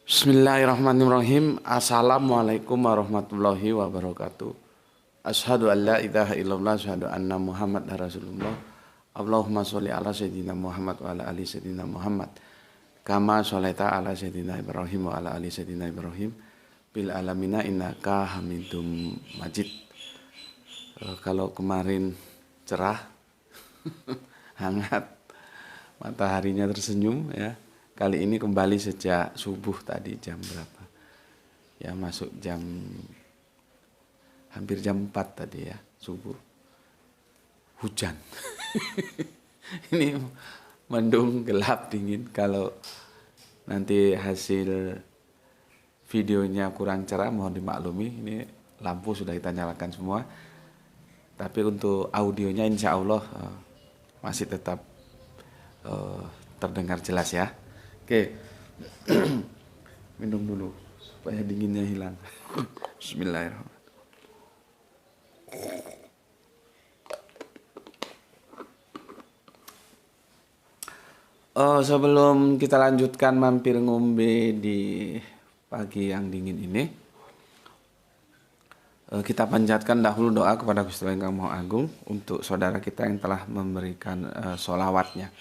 Bismillahirrahmanirrahim. Assalamualaikum warahmatullahi wabarakatuh. Asyhadu an la ilaha illallah, asyhadu anna Muhammad Rasulullah. Allahumma sholli ala sayyidina Muhammad wa ala ali sayyidina Muhammad. Kama sholaita ala sayyidina Ibrahim wa ala ali sayyidina Ibrahim bil alamina innaka Hamidum Majid. Kalau kemarin cerah, hangat, mataharinya tersenyum ya. Kali ini kembali sejak subuh tadi jam berapa? Ya masuk hampir jam 4 tadi ya, subuh. Hujan. Ini mendung, gelap, dingin. Kalau nanti hasil videonya kurang cerah mohon dimaklumi. Ini lampu sudah kita nyalakan semua. Tapi untuk audionya insya Allah masih tetap terdengar jelas ya. Oke, minum dulu supaya dinginnya hilang. Bismillahirrahmanirrahim. Sebelum kita lanjutkan mampir ngombe di pagi yang dingin ini, kita panjatkan dahulu doa kepada Gusti Allah yang Maha Agung untuk saudara kita yang telah memberikan sholawatnya.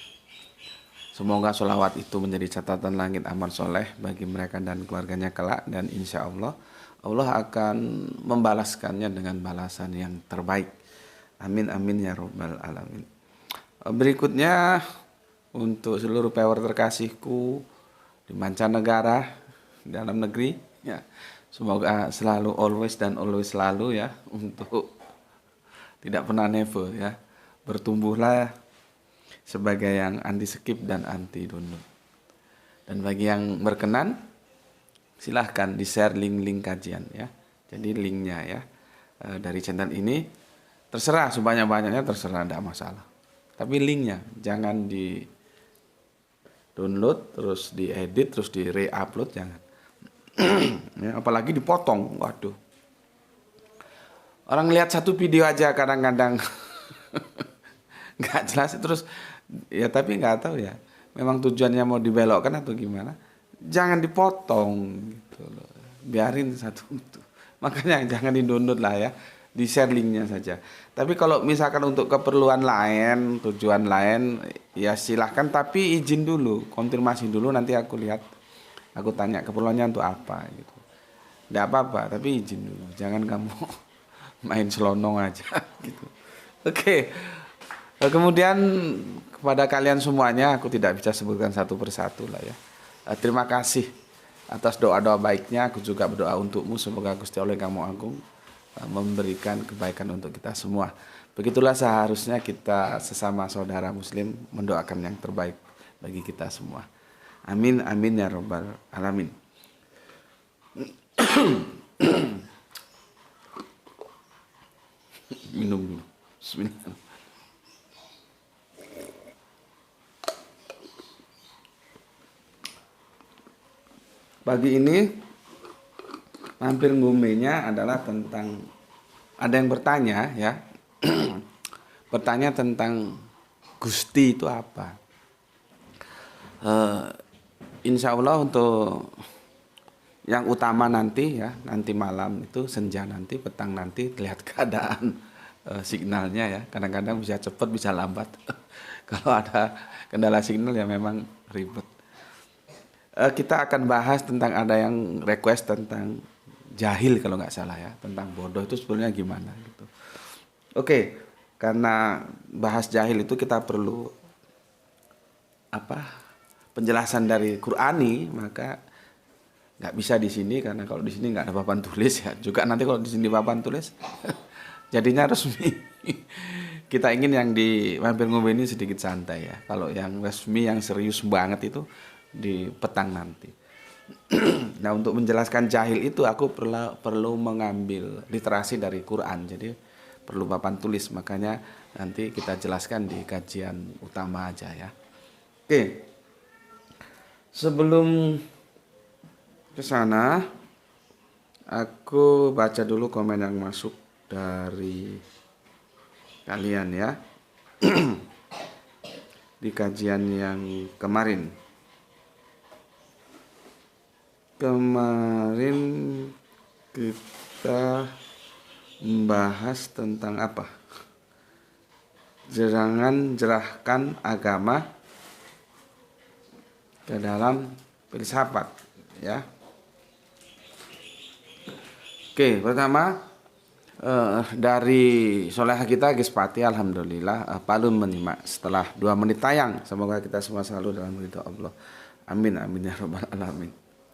Semoga sholawat itu menjadi catatan langit amal soleh bagi mereka dan keluarganya kelak, dan insya Allah Allah akan membalaskannya dengan balasan yang terbaik. Amin amin ya robbal alamin. Berikutnya untuk seluruh power terkasihku di mancanegara, di dalam negeri ya, semoga selalu always dan always selalu ya, untuk tidak pernah never ya, bertumbuhlah sebagai yang anti skip dan anti download. Dan bagi yang berkenan silahkan di share link-link kajian ya. Jadi linknya ya dari channel ini terserah sebanyak-banyaknya, terserah, tidak masalah. Tapi linknya jangan di download terus diedit terus di re-upload, jangan. Ya, apalagi dipotong, waduh. Orang lihat satu video aja kadang-kadang nggak jelas terus ya, tapi nggak tahu ya memang tujuannya mau dibelokkan atau gimana. Jangan dipotong gitu loh, biarin satu itu. Makanya jangan di-download lah ya, di share linknya saja. Tapi kalau misalkan untuk keperluan lain, tujuan lain ya silahkan, tapi izin dulu, konfirmasi dulu, nanti aku lihat, aku tanya keperluannya untuk apa gitu. Nggak apa-apa, tapi izin dulu, jangan kamu main selonong aja gitu. Oke. Kemudian kepada kalian semuanya aku tidak bisa sebutkan satu persatu lah ya. Terima kasih atas doa-doa baiknya. Aku juga berdoa untukmu, semoga Gusti Allah yang Maha Agung memberikan kebaikan untuk kita semua. Begitulah seharusnya kita sesama saudara muslim mendoakan yang terbaik bagi kita semua. Amin amin ya robbal alamin. Minum dulu. Bismillah. Pagi ini mampir ngomenya adalah tentang, ada yang bertanya ya, bertanya tentang Gusti itu apa. Insya Allah untuk yang utama nanti ya, nanti malam itu senja, nanti petang nanti lihat keadaan signalnya ya. Kadang-kadang bisa cepat bisa lambat. Kalau ada kendala signal ya memang ribet. Kita akan bahas tentang, ada yang request tentang jahil kalau nggak salah ya, tentang bodoh itu sebenarnya gimana gitu. Oke, karena bahas jahil itu kita perlu penjelasan dari Qur'ani, maka nggak bisa di sini karena kalau di sini nggak ada papan tulis ya. Juga nanti kalau di sini papan tulis jadinya resmi. Kita ingin yang di mampir ngombe ini sedikit santai ya. Kalau yang resmi yang serius banget itu di petang nanti. Nah, untuk menjelaskan jahil itu aku perlu mengambil literasi dari Quran. Jadi perlu papan tulis, makanya nanti kita jelaskan di kajian utama aja ya. Oke. Sebelum ke sana aku baca dulu komen yang masuk dari kalian ya. Di kajian yang kemarin. Kemarin kita membahas tentang apa? Jerahkan agama ke dalam filsafat, ya. Oke, pertama dari soleha kita Gispati, alhamdulillah Palun menyimak setelah 2 menit tayang. Semoga kita semua selalu dalam ridho Allah. Amin amin ya rabbal alamin.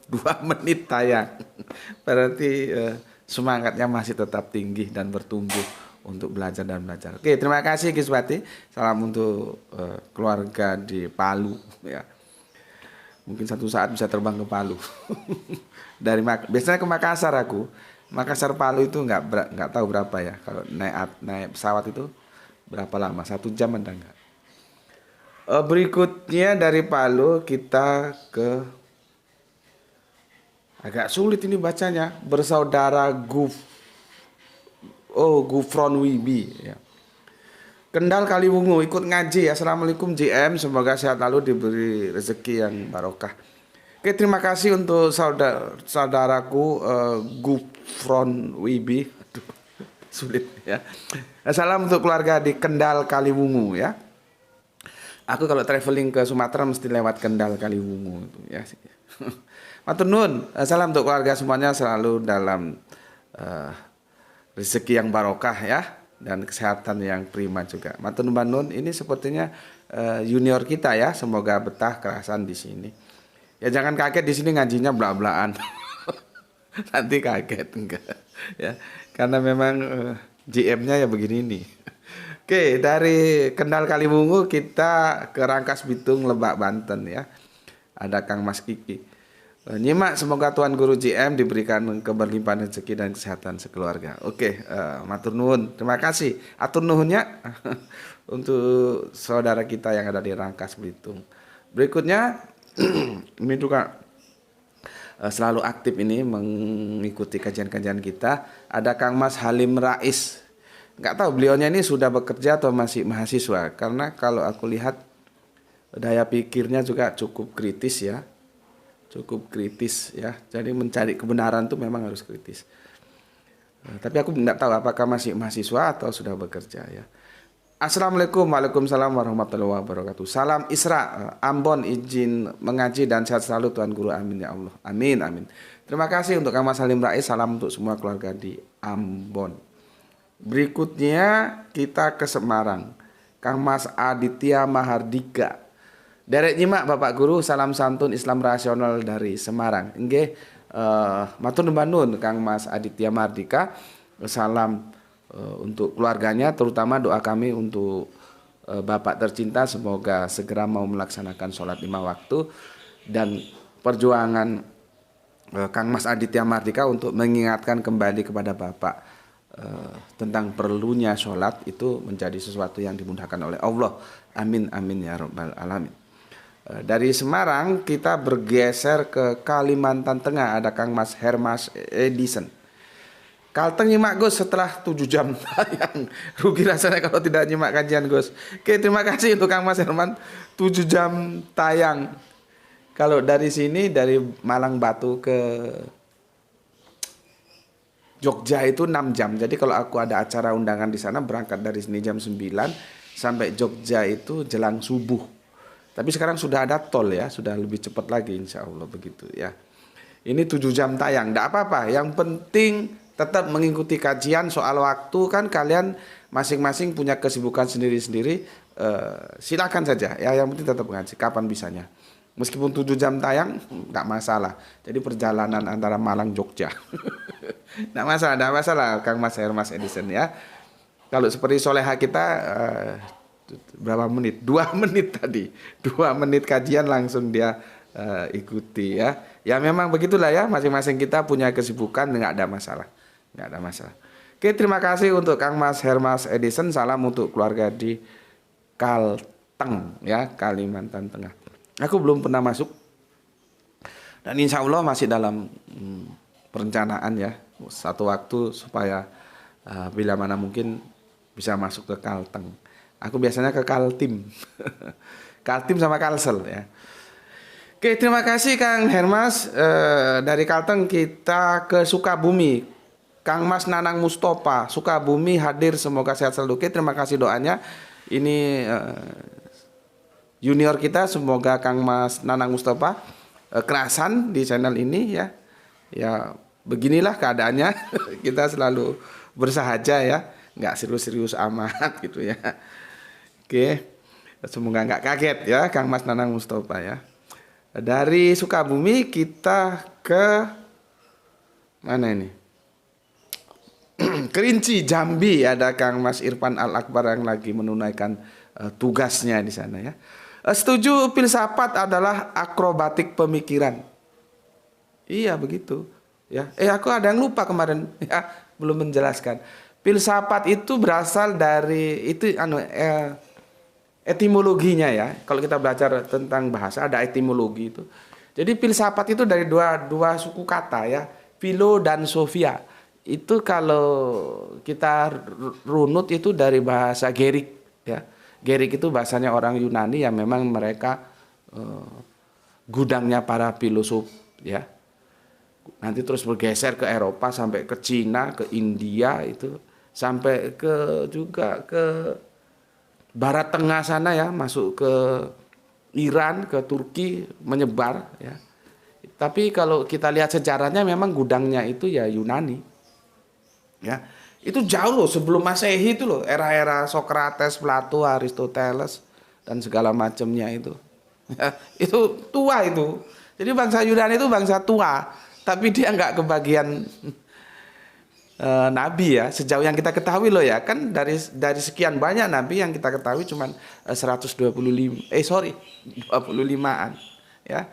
2 menit tayang. Berarti semangatnya masih tetap tinggi dan bertumbuh untuk belajar dan belajar. Oke, terima kasih Gispati. Salam untuk keluarga di Palu, ya. Mungkin satu saat bisa terbang ke Palu. Biasanya ke Makassar aku. Makassar Palu itu nggak tahu berapa ya. Kalau naik pesawat itu berapa lama? 1 jam ada nggak? Berikutnya dari Palu kita ke, agak sulit ini bacanya, bersaudara Gufron Wibi, ya. Kendal Kaliwungu ikut ngaji. Assalamualaikum JM, semoga sehat lalu, diberi rezeki yang barokah. Oke, terima kasih untuk saudaraku Gufron Wibi. Sulit ya. Salam untuk keluarga di Kendal Kaliwungu, ya. Aku kalau traveling ke Sumatera mesti lewat Kendal Kaliwungu itu, ya. Matur nuwun. Salam untuk keluarga semuanya selalu dalam rezeki yang barokah, ya, dan kesehatan yang prima juga. Matur nuwun. Ini sepertinya junior kita, ya. Semoga betah kerasan di sini. Ya jangan kaget di sini ngajinya bla-blaan. Nanti kaget enggak, ya. Karena memang GM-nya ya begini nih. Oke, dari Kendal Kaliwungu kita ke Rangkas Bitung, Lebak, Banten, ya. Ada Kang Mas Kiki. Nyimak, semoga Tuan Guru GM diberikan keberlimpahan rezeki dan kesehatan sekeluarga. Oke, matur nuwun. Terima kasih. Atur nuhunnya untuk saudara kita yang ada di Rangkas Bitung. Berikutnya ini juga selalu aktif ini mengikuti kajian-kajian kita. Ada Kang Mas Halim Rais. Nggak tahu beliaunya ini sudah bekerja atau masih mahasiswa. Karena kalau aku lihat daya pikirnya juga cukup kritis, ya. Cukup kritis, ya. Jadi mencari kebenaran itu memang harus kritis. Tapi aku nggak tahu apakah masih mahasiswa atau sudah bekerja, ya. Assalamualaikum, waalaikumsalam warahmatullahi wabarakatuh. Salam Isra, Ambon, izin mengaji dan sehat selalu Tuan Guru, amin ya Allah. Amin amin. Terima kasih untuk Kang Mas Halim Rais. Salam untuk semua keluarga di Ambon. Berikutnya kita ke Semarang. Kang Mas Aditya Mahardika. Derek nyimak Bapak Guru, salam santun Islam rasional dari Semarang. Nggih, matur nuwun Kang Mas Aditya Mahardika. Salam untuk keluarganya, terutama doa kami untuk Bapak tercinta, semoga segera mau melaksanakan sholat 5 waktu, dan perjuangan Kang Mas Aditya Mahardika untuk mengingatkan kembali kepada Bapak tentang perlunya sholat itu menjadi sesuatu yang dimudahkan oleh Allah. Amin amin ya rabbal alamin. Dari Semarang kita bergeser ke Kalimantan Tengah. Ada Kang Mas Hermas Edison. Kalteng nyimak Gus setelah 7 jam tayang. Rugi rasanya kalau tidak nyimak kajian Gus. Oke, terima kasih untuk Kang Mas Herman. 7 jam tayang. Kalau dari sini, dari Malang Batu ke Jogja itu 6 jam. Jadi kalau aku ada acara undangan di sana, berangkat dari sini jam 9 sampai Jogja itu jelang subuh. Tapi sekarang sudah ada tol, ya, sudah lebih cepat lagi insya Allah begitu, ya. Ini 7 jam tayang, tidak apa-apa. Yang penting tetap mengikuti kajian. Soal waktu kan kalian masing-masing punya kesibukan sendiri-sendiri. Silakan saja, ya. Yang penting tetap ngaji kapan bisanya. Meskipun 7 jam tayang nggak masalah. Jadi perjalanan antara Malang Jogja nggak masalah Kang Mas Hermas Edison, ya. Kalau seperti soleha kita berapa menit? 2 menit tadi. 2 menit kajian langsung dia ikuti, ya. Ya memang begitulah, ya. Masing-masing kita punya kesibukan, nggak ada masalah. Nggak ada masalah. Oke, terima kasih untuk Kang Mas Hermas Edison. Salam untuk keluarga di Kalteng, ya, Kalimantan Tengah. Aku belum pernah masuk. Dan insya Allah masih dalam perencanaan, ya. Satu waktu supaya bila mana mungkin bisa masuk ke Kalteng. Aku biasanya ke Kaltim. Kaltim sama Kalsel, ya. Oke, terima kasih Kang Hermas. Dari Kalteng kita ke Sukabumi. Kang Mas Nanang Mustopa, Sukabumi hadir. Semoga sehat selalu. Oke, terima kasih doanya. Ini junior kita, semoga Kang Mas Nanang Mustopa kerasan di channel ini ya. Ya beginilah keadaannya. Kita selalu bersahaja ya, nggak serius-serius amat gitu ya. Oke, semoga nggak kaget ya Kang Mas Nanang Mustopa ya. Dari Sukabumi kita ke mana ini? Kerinci, Jambi, ada Kang Mas Irfan Al-Akbar yang lagi menunaikan tugasnya di sana ya. Setuju, filsafat adalah akrobatik pemikiran. Iya begitu ya. Aku ada yang lupa kemarin ya, belum menjelaskan. Filsafat itu berasal dari itu etimologinya ya. Kalau kita belajar tentang bahasa ada etimologi itu. Jadi filsafat itu dari dua suku kata ya, philo dan sophia. Itu kalau kita runut itu dari bahasa Gerik ya. Gerik itu bahasanya orang Yunani yang memang mereka gudangnya para filosof ya. Nanti terus bergeser ke Eropa sampai ke Cina, ke India itu, sampai ke juga ke Barat Tengah sana ya, masuk ke Iran, ke Turki, menyebar ya. Tapi kalau kita lihat sejarahnya memang gudangnya itu ya Yunani. Ya. Itu jauh loh sebelum Masehi itu loh, era-era Socrates, Plato, Aristoteles dan segala macamnya itu. Ya, itu tua itu. Jadi bangsa Yunani itu bangsa tua, tapi dia nggak kebagian nabi ya, sejauh yang kita ketahui loh ya, kan dari sekian banyak nabi yang kita ketahui cuman 25-an ya.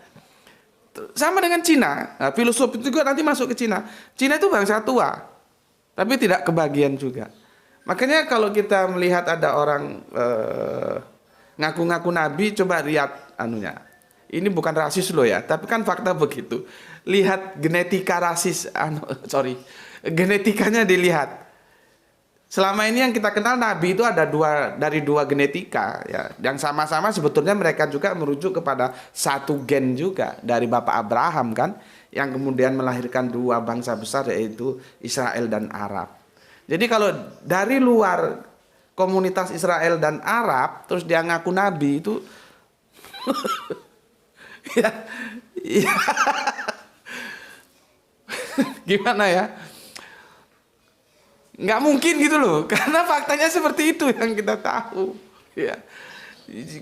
Sama dengan Cina. Nah, filosof itu juga nanti masuk ke Cina. Cina itu bangsa tua, tapi tidak kebagian juga. Makanya kalau kita melihat ada orang ngaku-ngaku nabi, coba lihat anunya. Ini bukan rasis loh ya, tapi kan fakta begitu. Lihat genetika rasis, genetikanya dilihat. Selama ini yang kita kenal nabi itu ada dari dua genetika ya, yang sama-sama sebetulnya mereka juga merujuk kepada satu gen juga dari Bapak Abraham kan, yang kemudian melahirkan dua bangsa besar yaitu Israel dan Arab. Jadi kalau dari luar komunitas Israel dan Arab terus dia ngaku nabi itu ya, ya. Gimana ya? Nggak mungkin gitu loh, karena faktanya seperti itu yang kita tahu. Ya,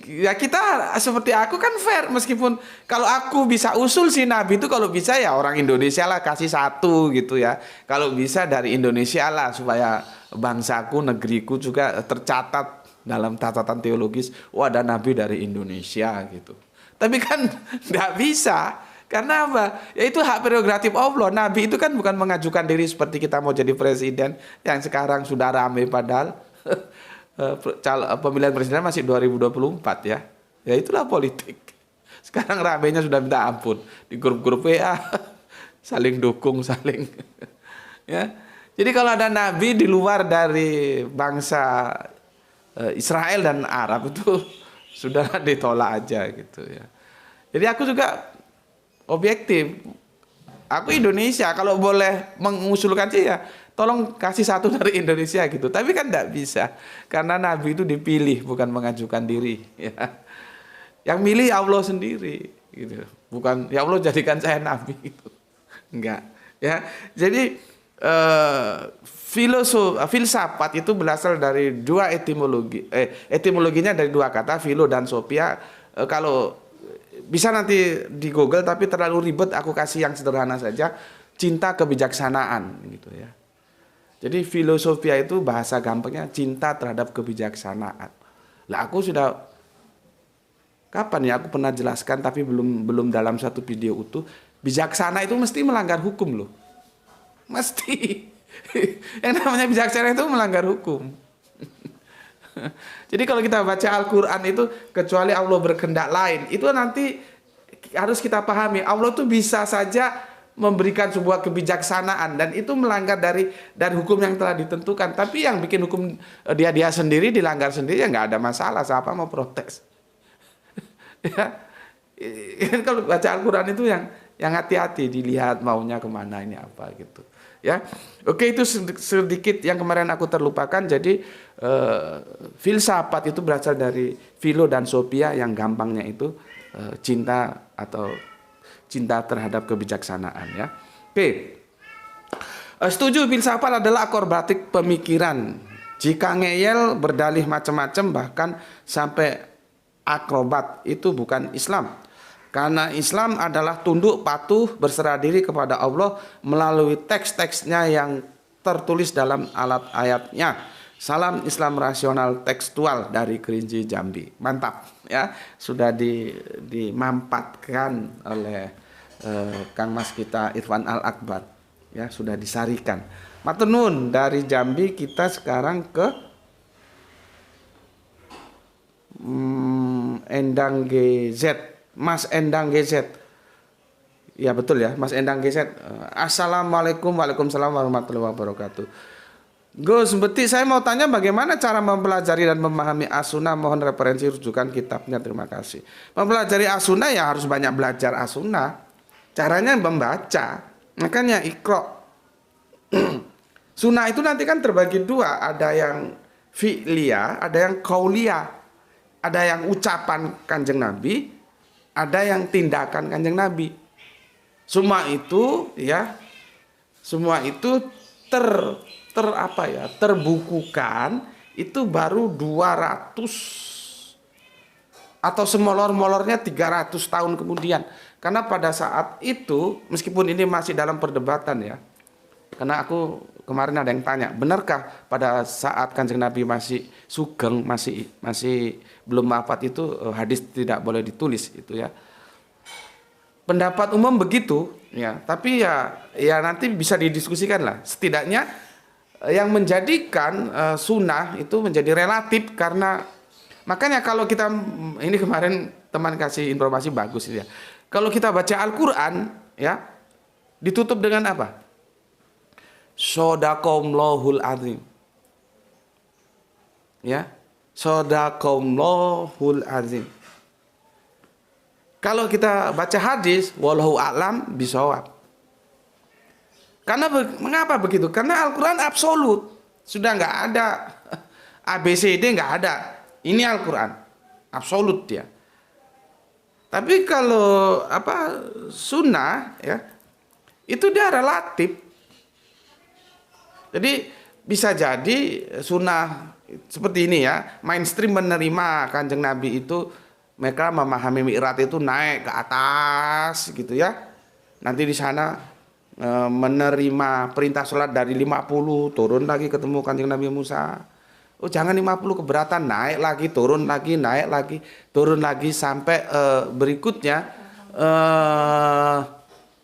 ya kita seperti aku kan fair, meskipun kalau aku bisa usul si nabi itu kalau bisa ya orang Indonesia lah kasih satu gitu ya. Kalau bisa dari Indonesia lah supaya bangsaku, negeriku juga tercatat dalam catatan teologis. Oh ada nabi dari Indonesia gitu. Tapi kan nggak bisa. Karena apa? Ya itu hak prerogatif Allah. Nabi itu kan bukan mengajukan diri seperti kita mau jadi presiden yang sekarang sudah ramai padahal pemilihan presiden masih 2024 ya. Ya itulah politik. Sekarang ramainya sudah minta ampun di grup-grup WA saling dukung, saling ya. Jadi kalau ada nabi di luar dari bangsa Israel dan Arab itu sudah ditolak aja gitu ya. Jadi aku juga objektif. Aku Indonesia, kalau boleh mengusulkan sih ya tolong kasih satu dari Indonesia gitu. Tapi kan tidak bisa, karena nabi itu dipilih bukan mengajukan diri ya. Yang milih Allah sendiri gitu. Bukan ya Allah jadikan saya nabi gitu. Enggak ya. Jadi filsafat itu berasal dari dua etimologi. Etimologinya dari dua kata, philo dan sophia. Kalau bisa nanti di Google, tapi terlalu ribet, aku kasih yang sederhana saja, cinta kebijaksanaan gitu ya. Jadi filosofia itu bahasa gampangnya cinta terhadap kebijaksanaan. Lah aku sudah kapan ya aku pernah jelaskan tapi belum dalam satu video utuh, bijaksana itu mesti melanggar hukum loh. Mesti. Yang namanya bijaksana itu melanggar hukum. Jadi kalau kita baca Al-Quran itu kecuali Allah berkehendak lain, itu nanti harus kita pahami Allah tuh bisa saja memberikan sebuah kebijaksanaan dan itu melanggar dari hukum yang telah ditentukan. Tapi yang bikin hukum dia sendiri dilanggar sendiri ya nggak ada masalah, siapa mau protes. Ya. Kalau baca Al-Quran itu yang hati-hati, dilihat maunya kemana, ini apa gitu. Ya, oke, itu sedikit yang kemarin aku terlupakan. Jadi filsafat itu berasal dari philo dan sophia, yang gampangnya itu cinta atau cinta terhadap kebijaksanaan. Ya, oke. Setuju, filsafat adalah akrobatik pemikiran. Jika ngeyel, berdalih macam-macam, bahkan sampai akrobat, itu bukan Islam. Karena Islam adalah tunduk patuh berserah diri kepada Allah melalui teks-teksnya yang tertulis dalam alat ayatnya. Salam Islam rasional tekstual dari Kerinci Jambi. Mantap ya, sudah dimampatkan oleh Kang Mas kita Irfan Al Akbar. Ya, sudah disarikan. Matur nuwun, dari Jambi kita sekarang ke Endang GZ. Mas Endang GZ. Ya betul ya, Mas Endang GZ. Assalamualaikum, waalaikumsalam warahmatullahi wabarakatuh. Gus Beti, saya mau tanya bagaimana cara mempelajari dan memahami As-Sunnah. Mohon referensi rujukan kitabnya, terima kasih. Mempelajari As-Sunnah ya harus banyak belajar As-Sunnah. Caranya membaca. Makanya Iqra. Sunnah itu nanti kan terbagi dua, ada yang fi'liyah, ada yang qauliyah. Ada yang ucapan Kanjeng Nabi, ada yang tindakan Kanjeng Nabi. Semua itu ya, semua itu terbukukan itu baru 200 atau semolor-molornya 300 tahun kemudian. Karena pada saat itu, meskipun ini masih dalam perdebatan ya. Karena aku kemarin ada yang tanya, benarkah pada saat Kanjeng Nabi masih sugeng, masih belum wafat itu hadis tidak boleh ditulis itu ya. Pendapat umum begitu ya, tapi ya nanti bisa didiskusikan lah. Setidaknya yang menjadikan sunnah itu menjadi relatif, karena makanya kalau kita, ini kemarin teman kasih informasi bagus ya. Kalau kita baca Al-Qur'an ya, ditutup dengan apa? Shadaqallahul azim. Ya, Shadaqallahul azim. Kalau kita baca hadis, wallahu a'lam bishawab. Karena mengapa begitu? Karena Al-Qur'an absolut. Sudah nggak ada ABCD, nggak ada. Ini Al-Qur'an absolut ya. Tapi kalau sunnah ya, itu dia relatif. Jadi bisa jadi sunnah seperti ini ya, mainstream menerima Kanjeng Nabi itu, mereka memahami Mi'raj itu naik ke atas gitu ya. Nanti di sana menerima perintah sholat dari 50, turun lagi ketemu Kanjeng Nabi Musa. Oh jangan 50 keberatan, naik lagi, turun lagi, naik lagi, turun lagi, sampai berikutnya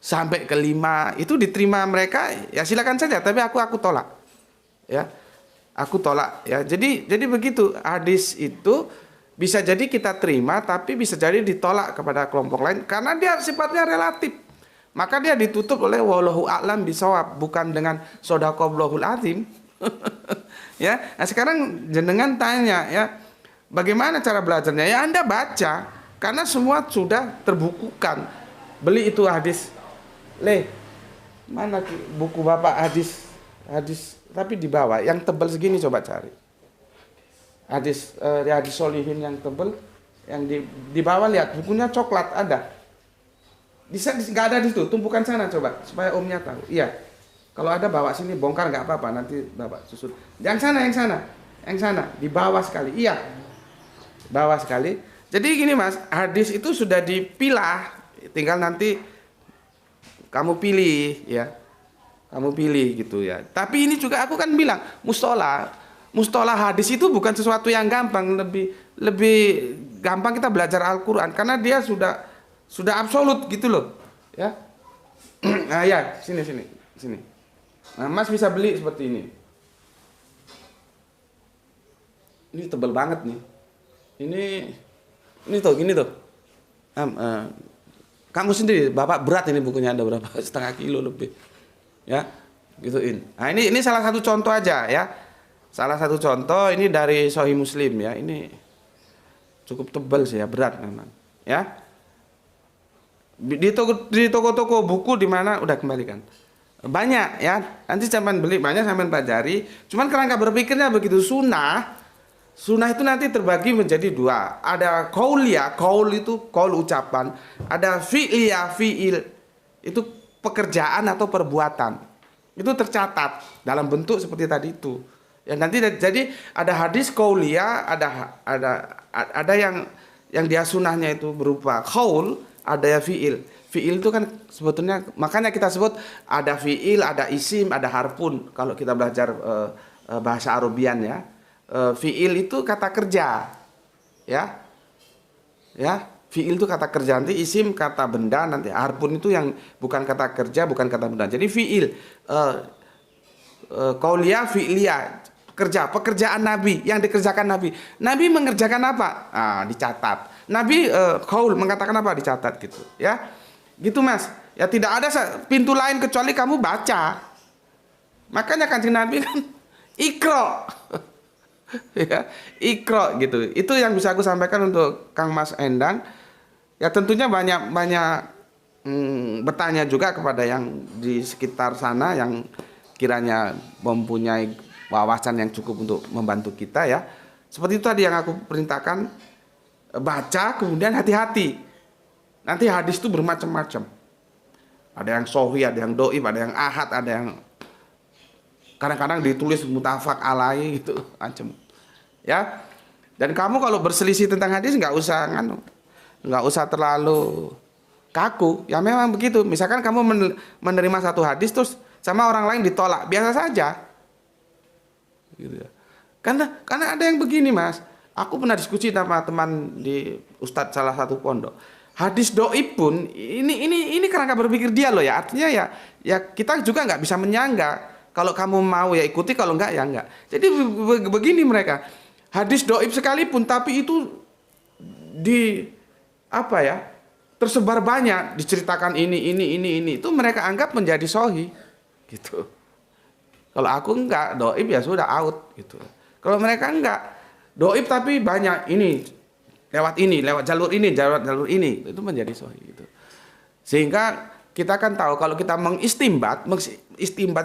sampai kelima itu diterima mereka, ya silakan saja, tapi aku tolak ya, aku tolak ya. Jadi begitu, hadis itu bisa jadi kita terima, tapi bisa jadi ditolak kepada kelompok lain karena dia sifatnya relatif. Maka dia ditutup oleh wallahu a'lam bishawab, bukan dengan shadaqallahul azim. Ya, nah sekarang jenengan tanya ya, bagaimana cara belajarnya? Ya Anda baca, karena semua sudah terbukukan. Beli itu hadis. Mana buku Bapak hadis tapi di bawah yang tebal segini, coba cari. Hadis Solihin yang tebal, yang di bawah lihat bukunya coklat ada. Nggak ada di situ, tumpukan sana coba supaya omnya tahu. Iya. Kalau ada bawa sini, bongkar nggak apa-apa, nanti Bapak susun. Yang sana di bawah sekali. Iya. Bawah sekali. Jadi gini Mas, hadis itu sudah dipilah, tinggal nanti kamu pilih ya. Kamu pilih gitu ya. Tapi ini juga aku kan bilang, mustolah hadis itu bukan sesuatu yang gampang, lebih gampang kita belajar Al-Qur'an karena dia sudah absolut gitu loh. Ya. Nah, ya, sini. Nah, Mas bisa beli seperti ini. Ini tebal banget nih. Ini tuh, gini tuh. Kamu sendiri, Bapak berat ini bukunya, ada berapa? 0,5 kilo lebih. Ya, gituin. Nah, ini salah satu contoh aja ya. Salah satu contoh ini dari Sahih Muslim ya. Ini cukup tebal sih ya, berat memang. Ya. Di toko-toko buku di mana udah kembalikan. Banyak ya. Nanti sampean beli banyak sampean pelajari. Cuman kerangka berpikirnya begitu sunnah. Sunnah itu nanti terbagi menjadi dua. Ada qauliyah, qaul itu qaul ucapan. Ada fi'liyah, fi'il. Itu pekerjaan atau perbuatan. Itu tercatat dalam bentuk seperti tadi itu. Ya nanti jadi ada hadis qauliyah, ada yang dia sunnahnya itu berupa qaul, ada ya fi'il. Fi'il itu kan sebetulnya makanya kita sebut ada fi'il, ada isim, ada harfun kalau kita belajar bahasa Arabian ya. Fi'il itu kata kerja. Ya. Ya, fi'il itu kata kerja, nanti isim kata benda, nanti harfun itu yang bukan kata kerja, bukan kata benda. Jadi fi'il qauliyah, fi'liyah, kerja, pekerjaan Nabi yang dikerjakan Nabi. Nabi mengerjakan apa? Ah, dicatat. Nabi qaul mengatakan apa? Dicatat gitu, ya. Gitu, Mas. Ya tidak ada pintu lain kecuali kamu baca. Makanya Kanjeng Nabi kan Iqra. Ya, Iqra gitu. Itu yang bisa aku sampaikan untuk Kang Mas Endang. Ya tentunya banyak bertanya juga kepada yang di sekitar sana yang kiranya mempunyai wawasan yang cukup untuk membantu kita ya. Seperti itu tadi yang aku perintahkan, baca kemudian hati-hati. Nanti hadis itu bermacam-macam. Ada yang sahih, ada yang dhaif, ada yang ahad, ada yang kadang-kadang ditulis mutafaq alaihi gitu, macam. Ya. Dan kamu kalau berselisih tentang hadis nggak usah terlalu kaku. Ya memang begitu. Misalkan kamu menerima satu hadis terus sama orang lain ditolak, biasa saja. Gitu ya. Karena ada yang begini, Mas. Aku pernah diskusi sama teman di Ustadz salah satu pondok. Hadis dhaif pun ini kerangka berpikir dia loh ya. Artinya ya kita juga nggak bisa menyangga. Kalau kamu mau ya ikuti, kalau enggak ya enggak. Jadi begini mereka. Hadis dhaif sekalipun tapi itu tersebar banyak, diceritakan ini itu mereka anggap menjadi sahih gitu. Kalau aku enggak dhaif ya sudah out gitu. Kalau mereka enggak dhaif tapi banyak lewat jalur ini itu menjadi sahih gitu. Sehingga kita kan tahu kalau kita mengistimbat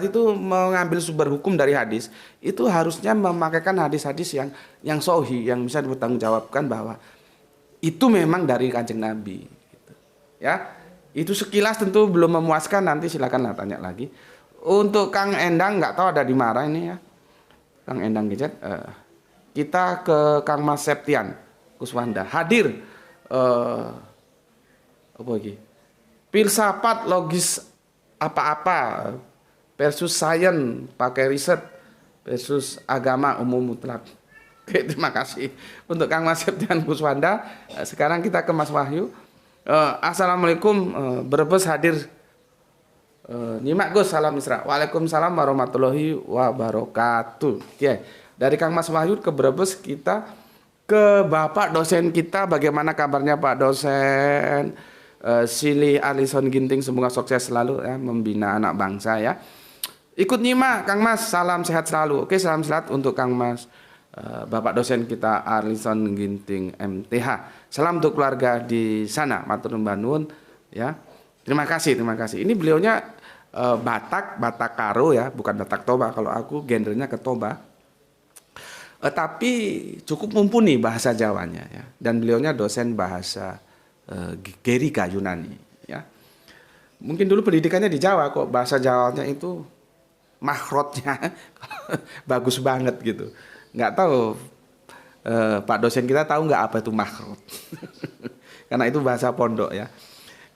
itu mengambil sumber hukum dari hadis, itu harusnya memakaikan hadis-hadis yang sahih, yang bisa dipertanggungjawabkan bahwa itu memang dari Kanjeng Nabi gitu. Ya. Itu sekilas tentu belum memuaskan, nanti silakanlah tanya lagi. Untuk Kang Endang nggak tahu ada di mana ini ya. Kang Endang Gadget, kita ke Kang Mas Septian Kuswanda hadir apa lagi? Filsafat logis apa-apa versus sains pakai riset versus agama umum mutlak. Oke, terima kasih untuk Kang Mas Septian Kuswanda. Sekarang kita ke Mas Wahyu. Assalamualaikum, Brebes hadir. Nyimak Gus, salam Isra. Waalaikumsalam warahmatullahi wabarakatuh. Oke, dari Kang Mas Wahyu ke Brebes, kita ke Bapak dosen kita. Bagaimana kabarnya Pak dosen? Silih Alison Ginting, semoga sukses selalu ya, membina anak bangsa ya. Ikut nyimak Kang Mas, salam sehat selalu. Oke, salam sehat untuk Kang Mas, Bapak dosen kita Alison Ginting MTH. Salam untuk keluarga di sana, matur nuwun ya. Terima kasih. Ini beliaunya Batak Karo ya, bukan Batak Toba. Kalau aku gendernya ke Toba. Tapi cukup mumpuni bahasa Jawanya ya. Dan beliaunya dosen bahasa Gerika Yunani ya. Mungkin dulu pendidikannya di Jawa kok, bahasa Jawanya itu makhrotnya bagus banget gitu. Nggak tahu Pak dosen kita tahu nggak apa itu makhrot. Karena itu bahasa pondok ya.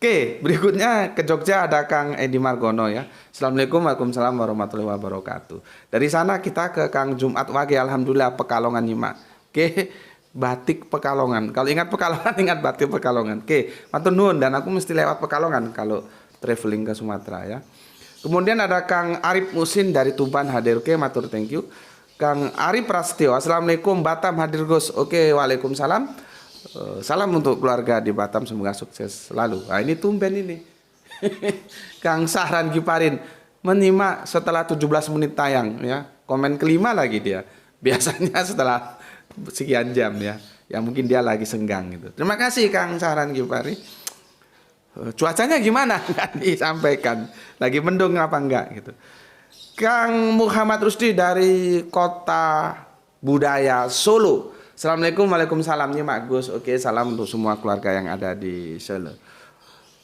Oke, berikutnya ke Jogja ada Kang Edi Margono ya. Assalamualaikum warahmatullahi wabarakatuh. Dari sana kita ke Kang Jumat Wage, alhamdulillah Pekalongan nyimak. Oke, Batik Pekalongan. Kalau ingat Pekalongan ingat Batik Pekalongan. Oke, matur nuwun, dan aku mesti lewat Pekalongan kalau traveling ke Sumatera ya. Kemudian ada Kang Arif Musin dari Tuban hadir. Oke, matur thank you. Kang Arif Prasetyo, assalamualaikum Batam hadir Gus. Oke, waalaikumsalam. Salam untuk keluarga di Batam, semoga sukses selalu. Nah, ini tumben ini. Kang Sahran Giparin menyimak setelah 17 menit tayang ya. Komen kelima lagi dia. Biasanya setelah sekian jam ya. Ya mungkin dia lagi senggang gitu. Terima kasih Kang Sahran Gipari. Cuacanya gimana? Nggak disampaikan. Lagi mendung apa enggak gitu. Kang Muhammad Rusdi dari Kota Budaya Solo. Assalamualaikum, waalaikumsalam nih Mak Gus. Oke, salam untuk semua keluarga yang ada di Solo.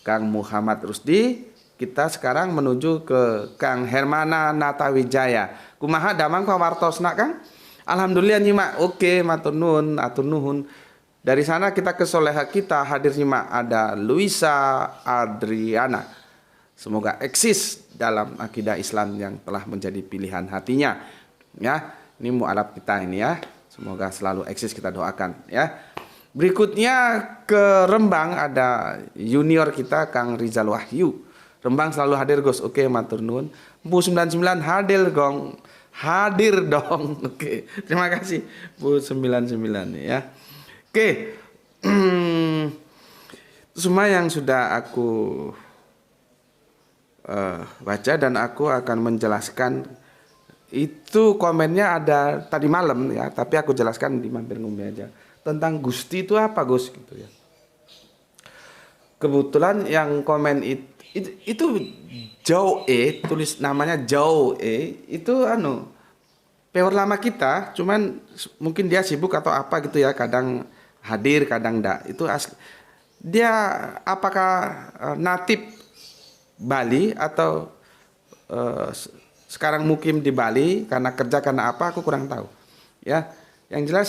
Kang Muhammad Rusdi, kita sekarang menuju ke Kang Hermana Natawijaya. Kumaha damang pawartosna Kang? Alhamdulillah nyimak. Oke, matur nuhun, atur nuhun. Dari sana kita ke soleha kita hadir nyimak ada Luisa Adriana. Semoga eksis dalam akidah Islam yang telah menjadi pilihan hatinya. Ya, ini mu'alaf kita ini ya. Semoga selalu eksis, kita doakan ya. Berikutnya ke Rembang ada junior kita Kang Rizal Wahyu. Rembang selalu hadir Gus. Oke, matur nuwun. Bu 99 hadir gong. Hadir dong. Oke. Terima kasih Bu 99 ya. Oke. Semua yang sudah aku baca dan aku akan menjelaskan itu komennya ada tadi malam ya, tapi aku jelaskan di Mampir Ngombe aja tentang Gusti itu apa Gus gitu ya. Kebetulan yang komen itu Jauh tulis namanya Jauh itu peor lama kita, cuman mungkin dia sibuk atau apa gitu ya, kadang hadir kadang enggak. Itu asli. Dia apakah natif Bali atau sekarang mukim di Bali karena kerja karena apa aku kurang tahu ya. Yang jelas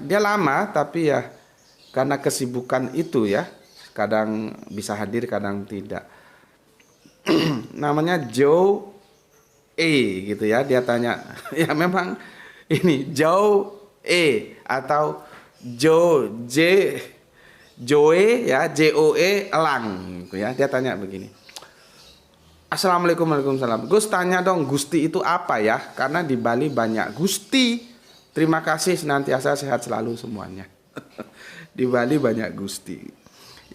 dia lama tapi ya karena kesibukan itu ya kadang bisa hadir kadang tidak. Namanya Joe gitu ya, dia tanya ya memang ini Joe atau Joe ya Joe elang gitu ya. Dia tanya begini. Assalamualaikum, waalaikumsalam. Gus tanya dong Gusti itu apa ya? Karena di Bali banyak Gusti. Terima kasih, senantiasa sehat selalu semuanya. Di Bali banyak Gusti.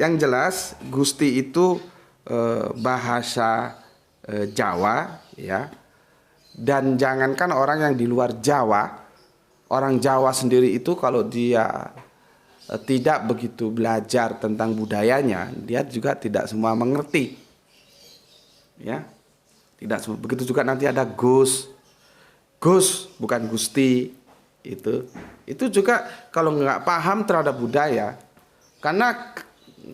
Yang jelas Gusti itu bahasa Jawa ya. Dan jangankan orang yang di luar Jawa, orang Jawa sendiri itu kalau dia tidak begitu belajar tentang budayanya, dia juga tidak semua mengerti. Ya, tidak semua. Begitu juga nanti ada Gus bukan Gusti itu juga kalau nggak paham terhadap budaya, karena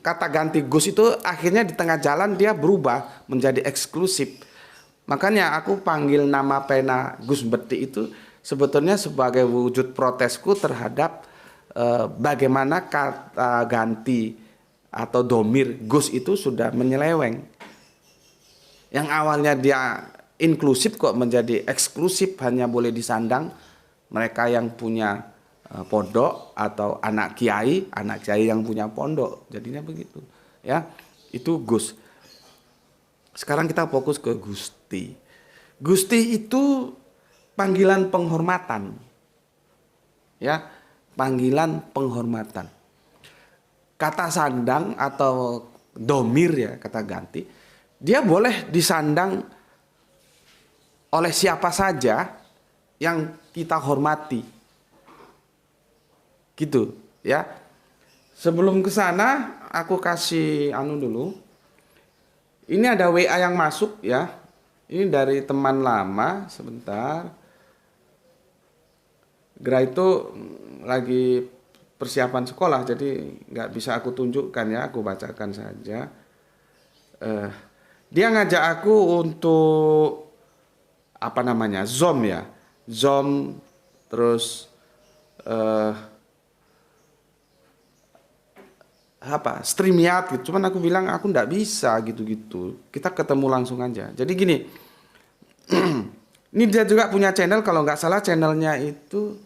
kata ganti Gus itu akhirnya di tengah jalan dia berubah menjadi eksklusif. Makanya aku panggil nama pena Gus Beti itu sebetulnya sebagai wujud protesku terhadap bagaimana kata ganti atau domir Gus itu sudah menyeleweng. Yang awalnya dia inklusif kok menjadi eksklusif, hanya boleh disandang mereka yang punya pondok atau anak kiai yang punya pondok. Jadinya begitu. Ya, itu Gus. Sekarang kita fokus ke Gusti. Gusti itu panggilan penghormatan. Ya, panggilan penghormatan. Kata sandang atau domir ya, kata ganti. Dia boleh disandang oleh siapa saja yang kita hormati. Gitu, ya. Sebelum ke sana, aku kasih dulu. Ini ada WA yang masuk ya. Ini dari teman lama, sebentar. Gra itu lagi persiapan sekolah, jadi nggak bisa aku tunjukkan ya, aku bacakan saja. Dia ngajak aku untuk Zoom ya. Zoom terus StreamYard gitu. Cuman aku bilang aku nggak bisa gitu-gitu. Kita ketemu langsung aja. Jadi gini. Ini dia juga punya channel, kalau nggak salah channelnya itu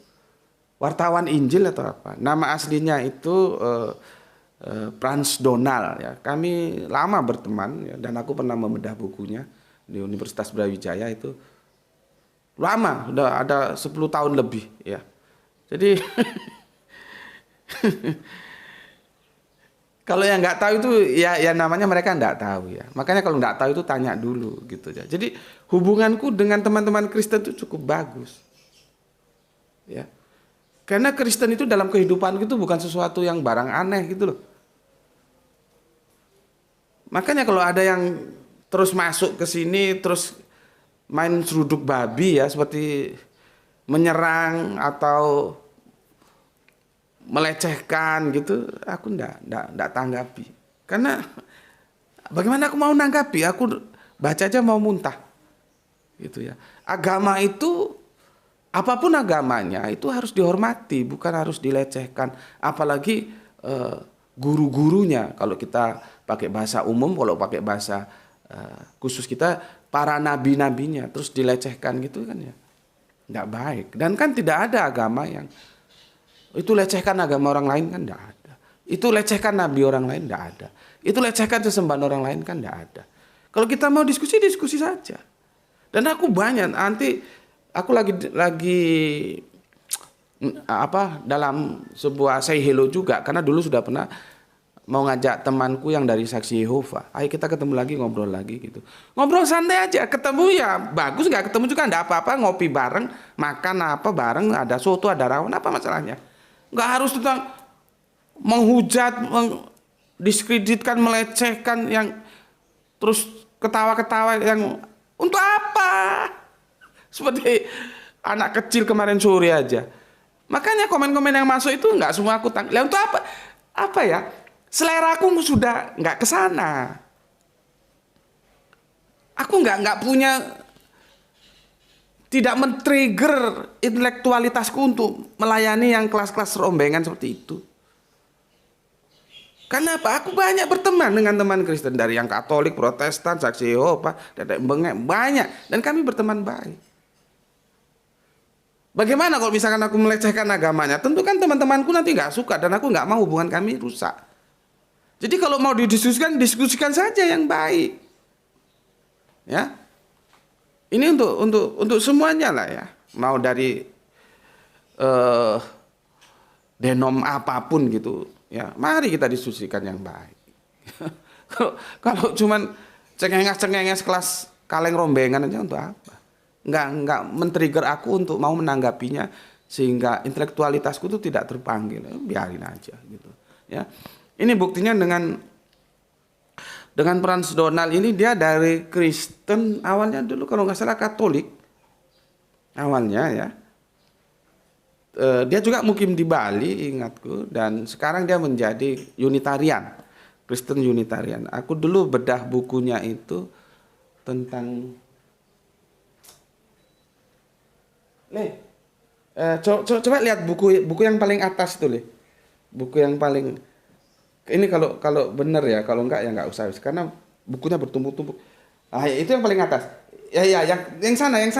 Wartawan Injil atau apa. Nama aslinya itu Frans Donald ya. Kami lama berteman ya, dan aku pernah membedah bukunya di Universitas Brawijaya itu lama, udah ada 10 tahun lebih ya. Jadi kalau yang nggak tahu itu ya namanya mereka nggak tahu ya. Makanya kalau nggak tahu itu tanya dulu gitu ya. Jadi hubunganku dengan teman-teman Kristen itu cukup bagus ya. Karena Kristen itu dalam kehidupan itu bukan sesuatu yang barang aneh gitu loh. Makanya kalau ada yang terus masuk ke sini terus main seruduk babi ya, seperti menyerang atau melecehkan gitu, aku ndak tanggapi. Karena bagaimana aku mau nanggapi? Aku baca aja mau muntah. Gitu ya. Agama itu apapun agamanya itu harus dihormati, bukan harus dilecehkan. Apalagi guru-gurunya. Kalau kita pakai bahasa umum, kalau pakai bahasa khusus kita para nabi-nabinya terus dilecehkan gitu kan ya. Nggak baik. Dan kan tidak ada agama yang itu lecehkan agama orang lain, kan tidak ada. Itu lecehkan nabi orang lain, tidak ada. Itu lecehkan sesembahan orang lain, kan tidak ada. Kalau kita mau diskusi, diskusi saja. Dan aku banyak nanti aku lagi dalam sebuah say hello juga, karena dulu sudah pernah mau ngajak temanku yang dari Saksi Yehova. Ayo kita ketemu lagi, ngobrol lagi gitu. Ngobrol santai aja, ketemu ya bagus, nggak ketemu juga nggak apa-apa, ngopi bareng, makan apa bareng, ada soto, ada rawon, apa masalahnya? Nggak harus tentang menghujat, diskreditkan, melecehkan, yang terus ketawa-ketawa yang untuk apa? Seperti anak kecil kemarin sore aja. Makanya komen-komen yang masuk itu nggak semua aku tangkap. Lah untuk apa? Apa ya? Selera aku sudah nggak ke sana. Aku nggak punya, tidak men-trigger intelektualitasku untuk melayani yang kelas-kelas rombengan seperti itu. Karena apa? Aku banyak berteman dengan teman Kristen dari yang Katolik, Protestan, Saksi Yehova, Dedek Bengek, banyak, dan kami berteman baik. Bagaimana kalau misalkan aku melecehkan agamanya? Tentu kan teman-temanku nanti nggak suka dan aku nggak mau hubungan kami rusak. Jadi kalau mau didiskusikan, diskusikan saja yang baik. Ya. Ini untuk semuanya lah ya. Mau dari denom apapun gitu, ya. Mari kita diskusikan yang baik. Kalau cuman cengenges kelas kaleng rombengan aja untuk apa? Nggak men-trigger aku untuk mau menanggapinya sehingga intelektualitasku itu tidak terpanggil. Biarin aja gitu, ya. Ini buktinya dengan Frans Donald ini, dia dari Kristen awalnya dulu kalau nggak salah Katolik awalnya ya. Dia juga mukim di Bali ingatku, dan sekarang dia menjadi Unitarian, Kristen Unitarian. Aku dulu bedah bukunya itu tentang coba lihat buku yang paling atas itu, buku yang paling ini, kalau benar ya, kalau enggak ya enggak usah, karena bukunya bertumpuk-tumpuk. Itu yang paling atas. Ya yang sana, yang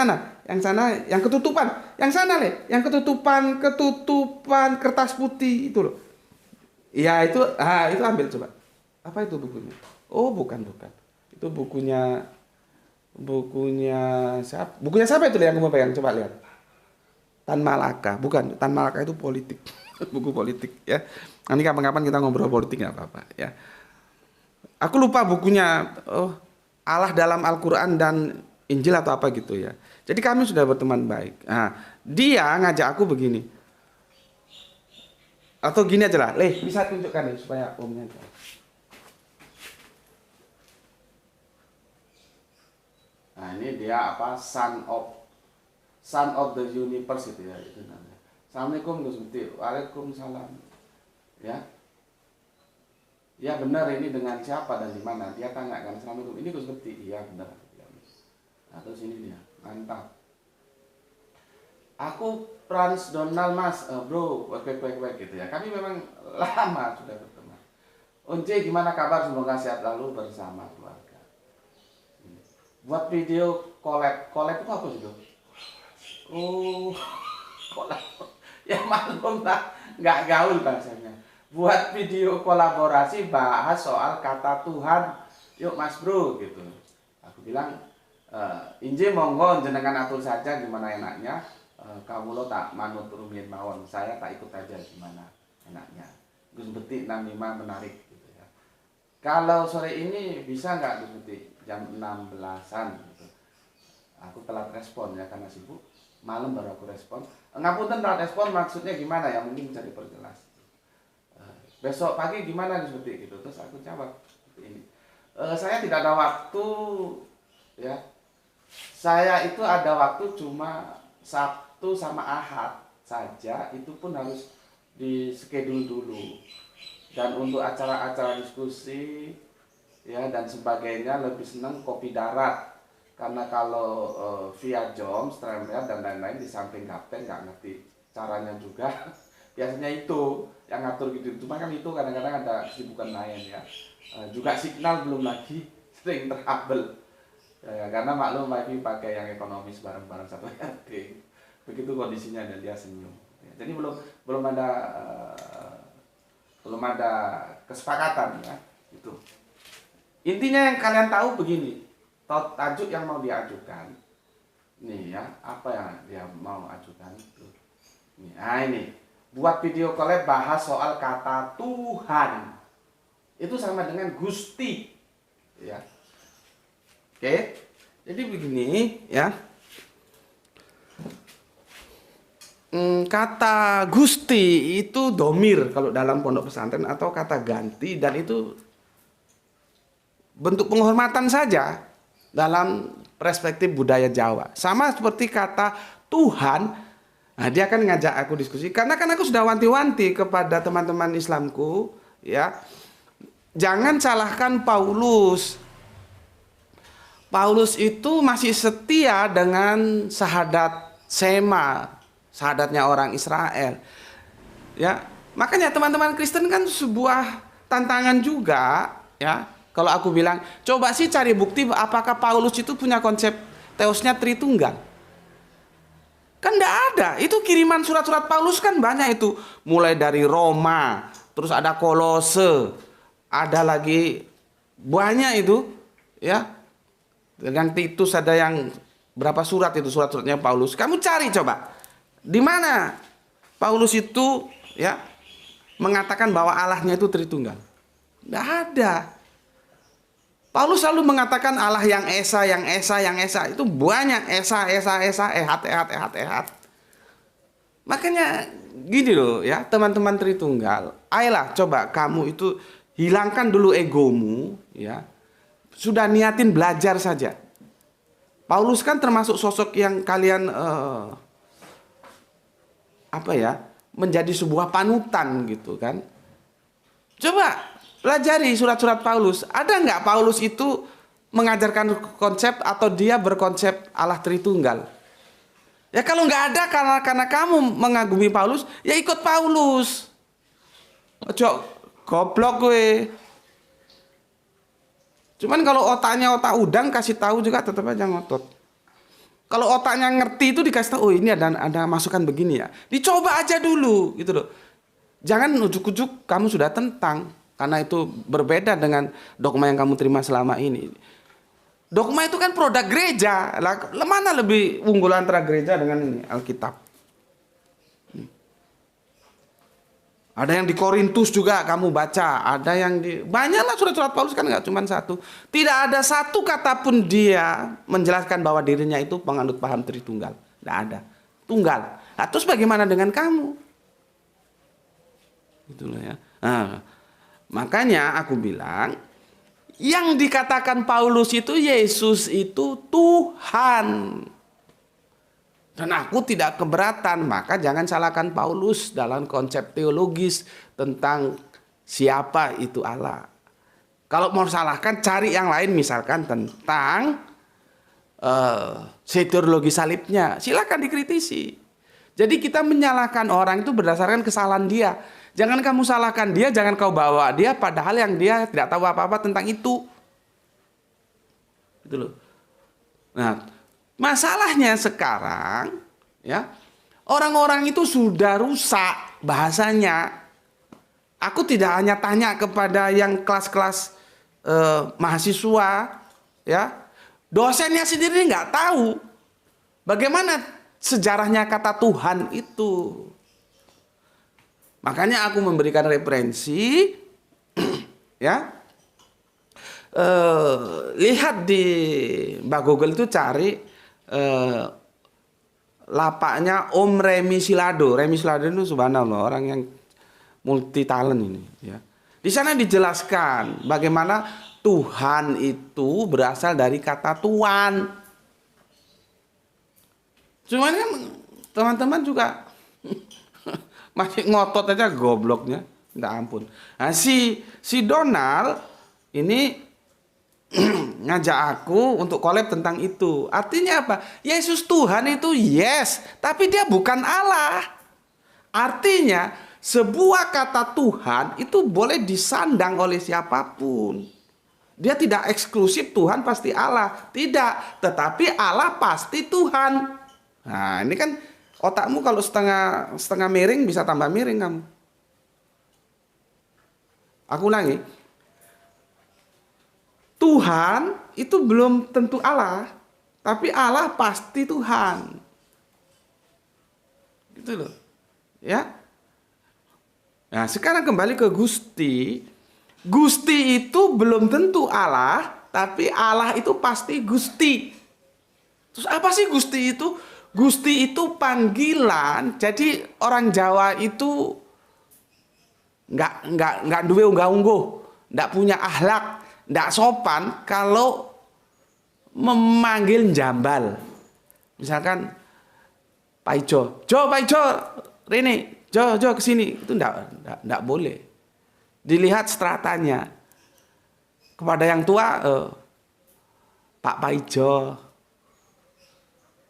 ketutupan, yang sana yang ketutupan kertas putih itu loh. Ya itu ambil coba. Apa itu bukunya? Oh bukan. Itu bukunya siapa? Bukunya siapa itu yang kamu pegang? Coba lihat. Tan Malaka, bukan. Tan Malaka itu politik. Buku politik ya. Nanti kapan-kapan kita ngobrol politik nggak apa-apa ya. Aku lupa bukunya. Allah dalam Al-Quran dan Injil atau apa gitu ya. Jadi kami sudah berteman baik. Nah, dia ngajak aku begini. Atau gini aja lah. Bisa tunjukkan nih supaya omnya tahu. Nah, ini dia apa? Son of the universe itu ya, itu namanya. Assalamualaikum Gus Muti. Waalaikumsalam. Ya benar, ini dengan siapa dan di mana? Dia tanya kan, Assalamualaikum. Ini Gus Muti. Iya benar. Nah, terus ini dia. Mantap. Aku Frans Donald Mas, bro, wek gitu ya. Kami memang lama sudah berteman. Unce gimana kabar? Semoga sehat lalu bersama keluarga. Buat video collab itu apa sih tuh? Oh, collab. Ya maklum lah, nggak gaul bahasanya. Buat video kolaborasi bahas soal kata Tuhan, yuk Mas Bro gitu. Aku bilang, Inje monggo jenengan atur saja gimana enaknya. Kamu lo tak manut rumiyin mawon, saya tak ikut aja gimana enaknya. Gus Beti 65 menarik gitu ya. Kalau sore ini bisa nggak Gus Beti jam 16-an gitu. Aku telat respon ya karena sibuk. Malam baru aku respon. Ngapunten telat respon maksudnya gimana ya, mungkin bisa diperjelas. Besok pagi gimana seperti gitu. Terus aku jawab seperti ini. Saya tidak ada waktu, ya. Saya itu ada waktu cuma Sabtu sama Ahad saja, itu pun harus di schedule dulu. Dan untuk acara-acara diskusi ya dan sebagainya lebih senang kopi darat. Karena kalau via Zoom, StreamYard dan lain-lain di samping kapten nggak ngerti caranya juga. Biasanya itu yang ngatur gitu. Cuma kan itu kadang-kadang ada kesibukan lain ya. Juga signal belum lagi sering terhambel. Ya, karena maklum wifi pakai yang ekonomis bareng-bareng satu RT. Begitu kondisinya dan dia senyum. Ya, jadi belum ada kesepakatan ya. Itu. Intinya yang kalian tahu begini. Tajuk yang mau diajukan. Nih ya, apa yang dia mau ajukan itu. Ini. Buat video collab bahas soal kata Tuhan. Itu sama dengan Gusti. Ya. Oke. Jadi begini ya. Kata Gusti itu domir kalau dalam pondok pesantren atau kata ganti, dan itu bentuk penghormatan saja dalam perspektif budaya Jawa. Sama seperti kata Tuhan. Nah, dia kan ngajak aku diskusi karena kan aku sudah wanti-wanti kepada teman-teman Islamku ya. Jangan salahkan Paulus. Paulus itu masih setia dengan syahadat Shema, syahadatnya orang Israel. Ya, makanya teman-teman Kristen kan sebuah tantangan juga, ya. Kalau aku bilang, coba sih cari bukti apakah Paulus itu punya konsep teosnya Tritunggal. Kan enggak ada. Itu kiriman surat-surat Paulus kan banyak itu, mulai dari Roma, terus ada Kolose, ada lagi banyak itu, ya. Dengan Titus ada yang berapa surat itu, surat-suratnya Paulus. Kamu cari coba. Di mana Paulus itu ya mengatakan bahwa Allahnya itu Tritunggal? Tidak ada. Paulus selalu mengatakan Allah yang Esa, yang Esa, yang Esa. Itu banyak Esa, Ehad. Makanya gini loh ya, teman-teman Tritunggal. Ayolah coba kamu itu hilangkan dulu egomu ya. Sudah niatin belajar saja. Paulus kan termasuk sosok yang kalian menjadi sebuah panutan gitu kan. Coba pelajari surat-surat Paulus. Ada nggak Paulus itu mengajarkan konsep atau dia berkonsep Allah Tritunggal? Ya kalau nggak ada, karena kamu mengagumi Paulus, ya ikut Paulus. Ojo goblok gue. Cuman kalau otaknya otak udang, kasih tahu juga tetap aja ngotot. Kalau otaknya ngerti itu dikasih tahu, oh ini ada masukan begini ya. Dicoba aja dulu gitu loh. Jangan ujuk-ujuk kamu sudah tentang, karena itu berbeda dengan dogma yang kamu terima selama ini. Dogma itu kan produk gereja. Lah, mana lebih unggul antara gereja dengan ini Alkitab? Ada yang di Korintus juga kamu baca, ada yang di banyaklah surat-surat Paulus kan nggak cuma satu. Tidak ada satu kata pun dia menjelaskan bahwa dirinya itu penganut paham Tritunggal. Tidak ada. Tunggal. Nah, terus bagaimana dengan kamu? Itulah ya. Nah, makanya aku bilang yang dikatakan Paulus itu Yesus itu Tuhan. Dan aku tidak keberatan, maka jangan salahkan Paulus dalam konsep teologis tentang siapa itu Allah. Kalau mau salahkan, cari yang lain, misalkan tentang soteriologi salibnya. Silakan dikritisi. Jadi kita menyalahkan orang itu berdasarkan kesalahan dia. Jangan kamu salahkan dia, jangan kau bawa dia padahal yang dia tidak tahu apa-apa tentang itu. Gitu loh. Nah, masalahnya sekarang, ya, orang-orang itu sudah rusak bahasanya. Aku tidak hanya tanya kepada yang kelas-kelas mahasiswa, ya, dosennya sendiri nggak tahu bagaimana sejarahnya kata Tuhan itu. Makanya aku memberikan referensi, ya. Lihat di Mbak Google itu cari lapaknya Om Remi Silado. Remi Silado itu subhanallah orang yang multi talent ini ya. Di sana dijelaskan bagaimana Tuhan itu berasal dari kata tuan. Cuman kan teman-teman juga masih ngotot aja gobloknya. Nggak ampun. Nah, si Donald ini ngajak aku untuk collab tentang itu. Artinya apa? Yesus Tuhan itu yes, tapi dia bukan Allah. Artinya sebuah kata Tuhan itu boleh disandang oleh siapapun. Dia tidak eksklusif Tuhan pasti Allah. Tidak, tetapi Allah pasti Tuhan. Nah, ini kan otakmu kalau setengah miring bisa tambah miring kamu. Aku ulangi. Tuhan itu belum tentu Allah, tapi Allah pasti Tuhan. Gitu loh. Ya. Nah, sekarang kembali ke Gusti. Gusti itu belum tentu Allah, tapi Allah itu pasti Gusti. Terus apa sih Gusti itu? Gusti itu panggilan. Jadi orang Jawa itu nggak duwe unggah-ungguh, nggak punya akhlak, nggak sopan kalau memanggil jambal. Misalkan Pak Ijo, Pak Ijo, Rene, Jo kesini, itu nggak boleh. Dilihat stratanya. Kepada yang tua, Pak Ijo,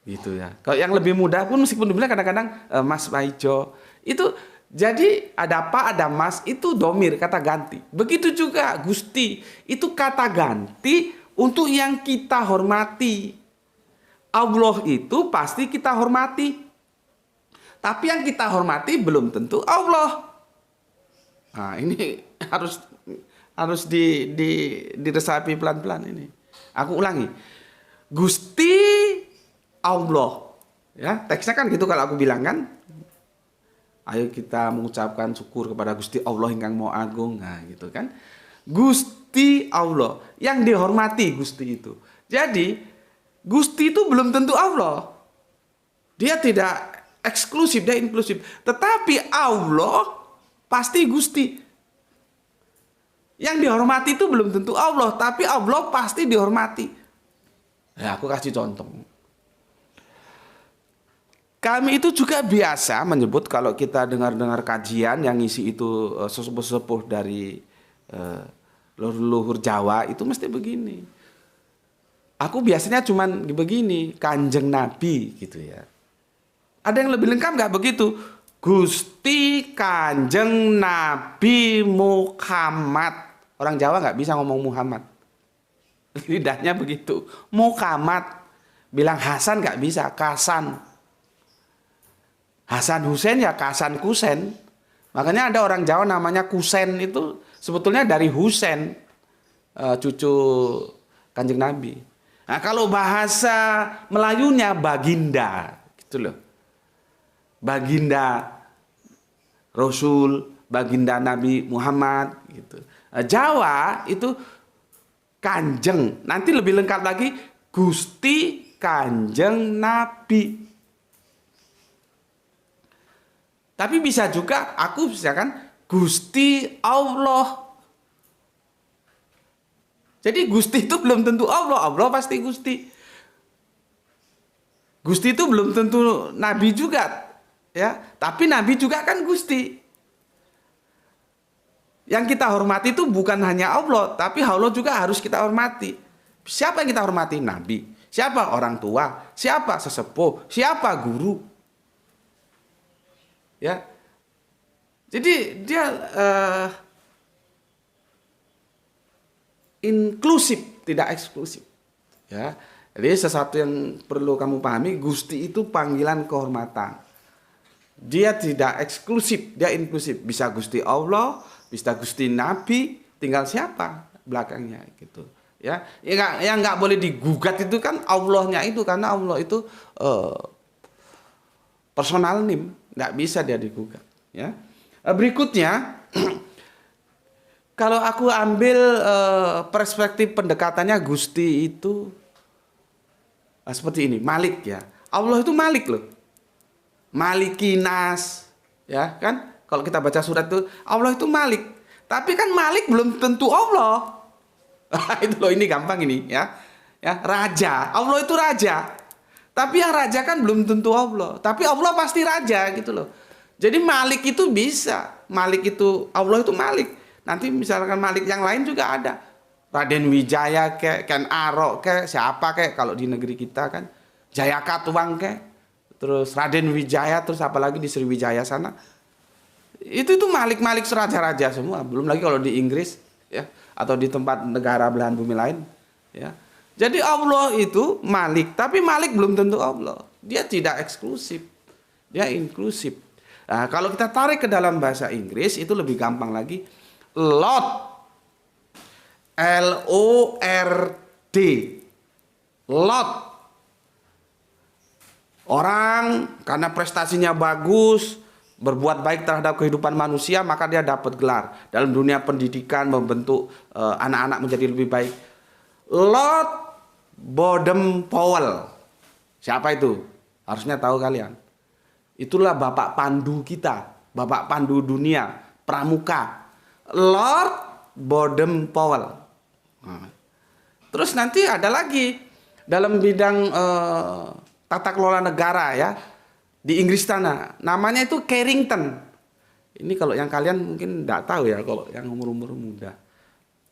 gitu ya. Kalau yang lebih muda pun meskipun dibilang kadang-kadang Mas Pak Ijo, itu. Jadi ada Pak, ada Mas, itu domir, kata ganti. Begitu juga Gusti, itu kata ganti untuk yang kita hormati. Allah itu pasti kita hormati. Tapi yang kita hormati belum tentu Allah. Nah, ini harus diresapi pelan-pelan ini. Aku ulangi. Gusti Allah. Ya, teksnya kan gitu kalau aku bilang kan. Ayo kita mengucapkan syukur kepada Gusti Allah ingkang Maha Agung. Nah, gitu kan. Gusti Allah, yang dihormati Gusti itu. Jadi, Gusti itu belum tentu Allah. Dia tidak eksklusif, dia inklusif. Tetapi Allah pasti Gusti. Yang dihormati itu belum tentu Allah, tapi Allah pasti dihormati. Ya, aku kasih contoh. Kami itu juga biasa menyebut kalau kita dengar-dengar kajian yang isi itu sesepuh-sesepuh dari leluhur Jawa itu mesti begini. Aku biasanya cuman begini, Kanjeng Nabi gitu ya. Ada yang lebih lengkap nggak begitu? Gusti Kanjeng Nabi Muhammad. Orang Jawa nggak bisa ngomong Muhammad. Lidahnya begitu. Muhammad. Bilang Hasan nggak bisa, Kasan. Hasan Husain ya Kasan Kusen. Makanya ada orang Jawa namanya Kusen itu sebetulnya dari Husain, cucu Kanjeng Nabi. Nah, kalau bahasa Melayunya Baginda, gitu loh. Baginda Rasul, Baginda Nabi Muhammad, gitu. Jawa itu Kanjeng. Nanti lebih lengkap lagi Gusti Kanjeng Nabi. Tapi bisa juga aku misalkan Gusti Allah. Jadi Gusti itu belum tentu Allah, Allah pasti Gusti. Gusti itu belum tentu Nabi juga, ya. Tapi Nabi juga kan Gusti. Yang kita hormati itu bukan hanya Allah, tapi Allah juga harus kita hormati. Siapa yang kita hormati? Nabi. Siapa? Orang tua. Siapa? Sesepuh. Siapa? Guru. Ya, jadi dia inklusif, tidak eksklusif. Ya, jadi sesuatu yang perlu kamu pahami, Gusti itu panggilan kehormatan. Dia tidak eksklusif, dia inklusif. Bisa Gusti Allah, bisa Gusti Nabi, tinggal siapa belakangnya gitu. Ya, yang nggak boleh digugat itu kan Allahnya itu, karena Allah itu personal name. Nggak bisa dia digugat. Ya. Berikutnya, kalau aku ambil perspektif pendekatannya Gusti itu seperti ini, Malik ya. Allah itu Malik loh. Malikinas, ya kan? Kalau kita baca surat itu Allah itu Malik. Tapi kan Malik belum tentu Allah. Itu loh, ini gampang ini ya. Ya, raja. Allah itu raja. Tapi yang raja kan belum tentu Allah. Tapi Allah pasti raja gitu loh. Jadi Malik itu bisa. Malik itu, Allah itu Malik. Nanti misalkan Malik yang lain juga ada. Raden Wijaya kayak, Ken Arok kayak, siapa kayak kalau di negeri kita kan. Jaya Katuang kayak. Terus Raden Wijaya, terus apalagi di Sriwijaya sana. Itu Malik-Malik raja-raja semua. Belum lagi kalau di Inggris ya, atau di tempat negara belahan bumi lain ya. Jadi Allah itu Malik, tapi Malik belum tentu Allah. Dia tidak eksklusif, dia inklusif. Nah, kalau kita tarik ke dalam bahasa Inggris itu lebih gampang lagi. Lord, Lord, Lord. Orang karena prestasinya bagus, berbuat baik terhadap kehidupan manusia, maka dia dapat gelar. Dalam dunia pendidikan membentuk anak-anak menjadi lebih baik. Lord Baden-Powell. Siapa itu? Harusnya tahu kalian. Itulah bapak pandu kita, bapak pandu dunia, pramuka. Lord Baden-Powell. Nah. Terus nanti ada lagi dalam bidang tata kelola negara ya. Di Inggris sana, namanya itu Carrington. Ini kalau yang kalian mungkin tidak tahu ya, kalau yang umur-umur muda,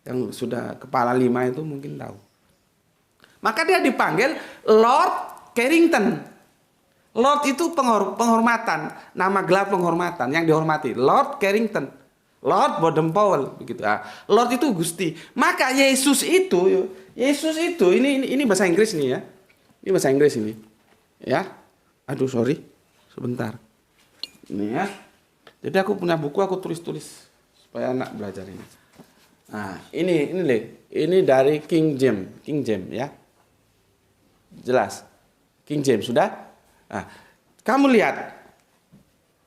yang sudah kepala 5 itu mungkin tahu. Maka dia dipanggil Lord Carrington. Lord itu penghormatan, nama gelar penghormatan yang dihormati. Lord Carrington, Lord Baden-Powell begitu. Nah, Lord itu Gusti. Maka Yesus itu ini bahasa Inggris nih ya. Ini bahasa Inggris ini. Ya. Aduh sorry. Sebentar. Ini ya. Jadi aku punya buku, aku tulis-tulis supaya anak belajar ini. Nah, ini dari King James ya. Jelas. King James sudah? Nah, kamu lihat.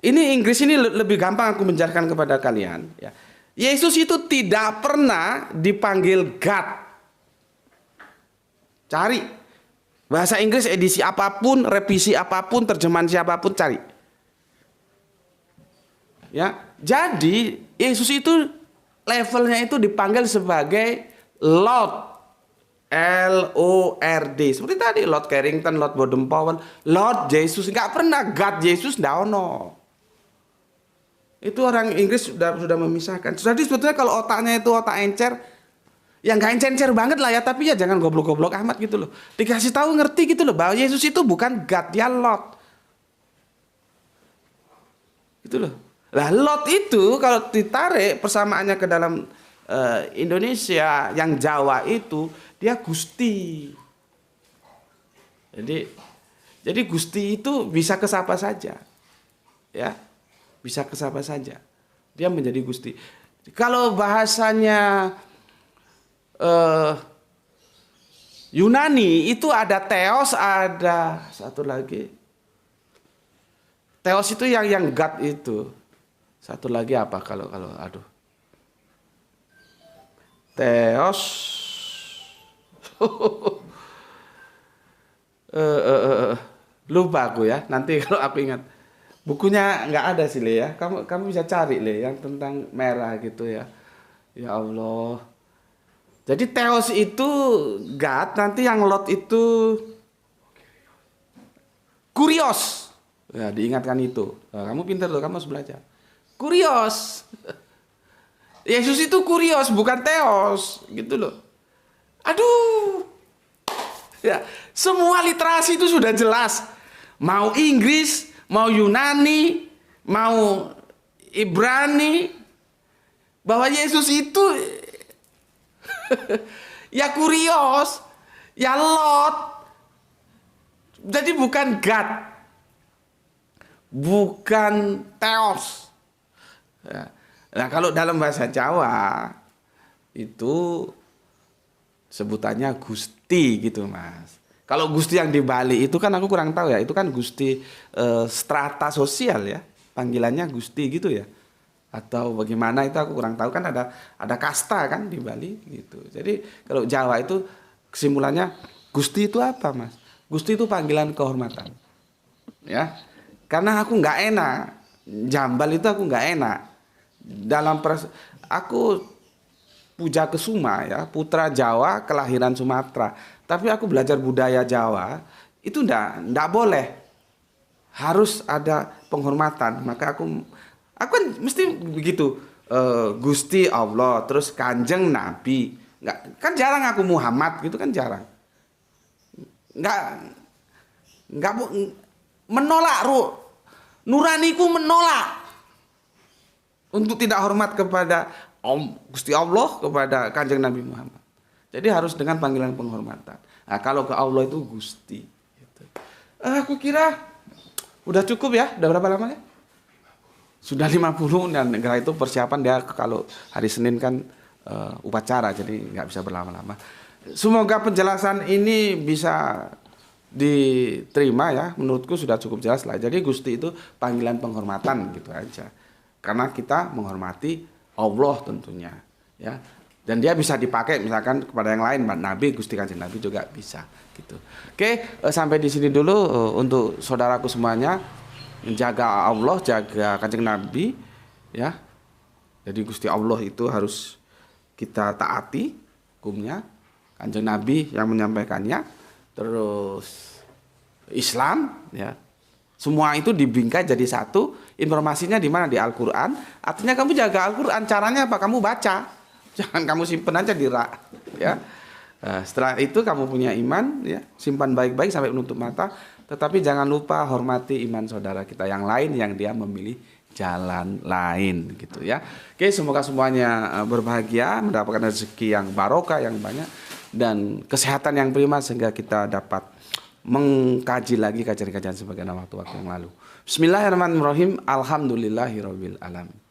Ini Inggris ini lebih gampang aku menjelaskan kepada kalian ya. Yesus itu tidak pernah dipanggil God. Cari bahasa Inggris edisi apapun, revisi apapun, terjemahan siapapun cari. Ya, jadi Yesus itu levelnya itu dipanggil sebagai Lord, Lord. Seperti tadi Lord Carrington, Lord Baden-Powell, Lord Jesus. Nggak pernah God Yesus, nggak ono. Itu orang Inggris sudah memisahkan. Jadi sebetulnya kalau otaknya itu otak encer, yang nggak encer banget lah ya, tapi ya jangan goblok-goblok amat gitu loh. Dikasih tahu ngerti gitu loh bahwa Yesus itu bukan God, dia Lord. Gitu loh. Lah Lord itu kalau ditarik persamaannya ke dalam Indonesia yang Jawa itu dia Gusti. Jadi Gusti itu bisa ke siapa saja. Ya. Bisa ke siapa saja. Dia menjadi Gusti. Kalau bahasanya Yunani itu ada Theos, ada satu lagi. Theos itu yang God itu. Satu lagi apa kalau aduh. Theos. Lupa aku ya. Nanti kalau aku ingat. Bukunya nggak ada sih Le ya. Kamu bisa cari Le yang tentang merah gitu ya. Ya Allah. Jadi Theos itu God, nanti yang Lot itu Kurios. Ya, diingatkan itu. Nah, kamu pintar loh, kamu harus belajar. Kurios. Yesus itu kurios, bukan Theos, gitu loh. Aduh. Ya, semua literasi itu sudah jelas. Mau Inggris, mau Yunani, mau Ibrani, bahwa Yesus itu ya kurios, ya Lot. Jadi bukan God, bukan Theos. Ya. Nah kalau dalam bahasa Jawa itu sebutannya Gusti gitu Mas. Kalau Gusti yang di Bali itu kan aku kurang tahu ya. Itu kan Gusti strata sosial ya. Panggilannya Gusti gitu ya. Atau bagaimana itu aku kurang tahu, kan ada kasta kan di Bali gitu. Jadi kalau Jawa itu kesimpulannya Gusti itu apa Mas? Gusti itu panggilan kehormatan. Ya. Karena aku nggak enak. Jambal itu aku nggak enak. Aku Pujakesuma ya, putra Jawa kelahiran Sumatera. Tapi aku belajar budaya Jawa itu ndak boleh. Harus ada penghormatan. Maka aku kan mesti begitu. Gusti Allah, terus Kanjeng Nabi. Kan jarang aku Muhammad gitu kan jarang. Nggak menolak nuraniku menolak untuk tidak hormat kepada Gusti Allah, kepada Kanjeng Nabi Muhammad. Jadi harus dengan panggilan penghormatan. Nah, kalau ke Allah itu Gusti gitu. Aku kira udah cukup ya. Udah berapa lama ya? Sudah 50, dan negara itu persiapan dia kalau hari Senin kan upacara, jadi nggak bisa berlama-lama. Semoga penjelasan ini bisa diterima ya. Menurutku sudah cukup jelas lah. Jadi Gusti itu panggilan penghormatan gitu aja. Karena kita menghormati Allah tentunya ya. Dan dia bisa dipakai misalkan kepada yang lain, Nabi, Gusti Kanjeng Nabi juga bisa gitu. Oke, sampai di sini dulu untuk saudaraku semuanya. Menjaga Allah, jaga Kanjeng Nabi ya. Jadi Gusti Allah itu harus kita taati hukumnya, Kanjeng Nabi yang menyampaikannya, terus Islam ya. Semua itu dibingkai jadi satu. Informasinya di mana? Di Al-Qur'an. Artinya kamu jaga Al-Qur'an, caranya apa? Kamu baca. Jangan kamu simpen aja di rak ya. Setelah itu kamu punya iman ya, simpan baik-baik sampai menutup mata. Tetapi jangan lupa hormati iman saudara kita yang lain yang dia memilih jalan lain gitu ya. Oke, semoga semuanya berbahagia, mendapatkan rezeki yang barokah yang banyak dan kesehatan yang prima sehingga kita dapat mengkaji lagi kajian-kajian sebagaimana waktu-waktu yang lalu. Bismillahirrahmanirrahim. Alhamdulillahirabbil alamin.